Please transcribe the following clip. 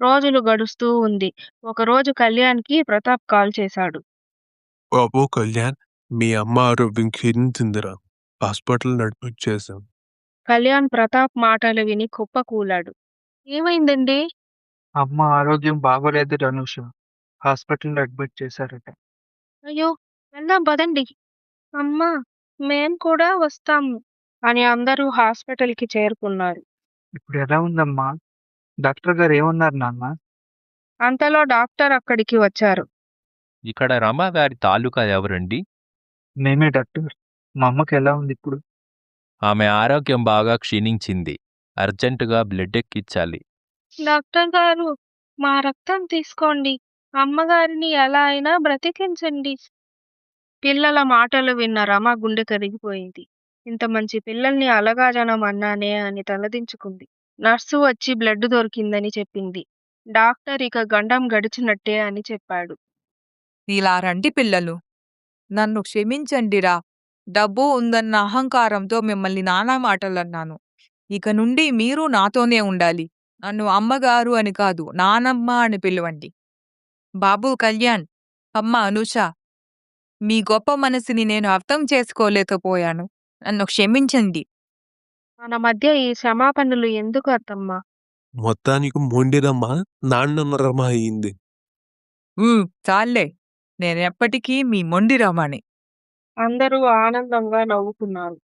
రోజులు గడుస్తూ ఉంది. ఒకరోజు కళ్యాణ్‌కి ప్రతాప్ కాల్ చేశాడు. బాబు కళ్యాణ్, మీ అమ్మ ఆరోగ్యం క్షీణించిందిరా. హాస్పిటల్ నడిపించేశాం. కళ్యాణ్ ప్రతాప్ మాటలు విని కుప్పకూలాడు. ఏమైందండి? అమ్మ ఆరోగ్యం బాగోలేదు ధనుష. హాస్పిటల్‌లో అడ్మిట్ చేశారట. అయ్యో! వెళ్దాం పదండి. అమ్మా! మేం కూడా వస్తాము అని అందరూ హాస్పిటల్‌కి చేరుకున్నారు. ఇప్పుడు ఎలా ఉందమ్మా? డాక్టర్ గారు ఏమన్నారు నాన్న? అంతలో డాక్టర్ అక్కడికి వచ్చారు. ఇక్కడ రమాగారి తాలూకా ఎవరండి? మేమే డాక్టర్. మా అమ్మకి ఎలా ఉంది ఇప్పుడు? ఆమె ఆరోగ్యం బాగా క్షీణించింది. అర్జెంటుగా బ్లడ్ ఎక్కించాలి. డాక్టర్ గారు, మా రక్తం తీసుకోండి. అమ్మగారిని ఎలా అయినా బ్రతికించండి. పిల్లల మాటలు విన్న రమ గుండె కరిగిపోయింది. ఇంత మంచి పిల్లల్ని అలగాజనం అన్నానే అని తలదించుకుంది. నర్సు వచ్చి బ్లడ్ దొరికిందని చెప్పింది. డాక్టర్ ఇక గండం గడిచినట్టే అని చెప్పాడు. ఇలా రండి పిల్లలు. నన్ను క్షమించండిరా. డబ్బు ఉందన్న అహంకారంతో మిమ్మల్ని నానా మాటలన్నాను. ఇక నుండి మీరు నాతోనే ఉండాలి. నన్ను అమ్మగారు అని కాదు, నానమ్మ అని పిలవండి. బాబు కళ్యాణ్, అమ్మ అనూష, మీ గొప్ప మనసుని నేను అర్థం చేసుకోలేకపోయాను. నన్ను క్షమించండి. మన మధ్య ఈ క్షమాపణలు ఎందుకు అత్తమ్మా? మొత్తానికి మొండిరమ్మ నాన్నమ్మ రమ అయింది. చాలే. నేనెప్పటికీ మీ మొండి రమణి. అందరూ ఆనందంగా నవ్వుకున్నారు.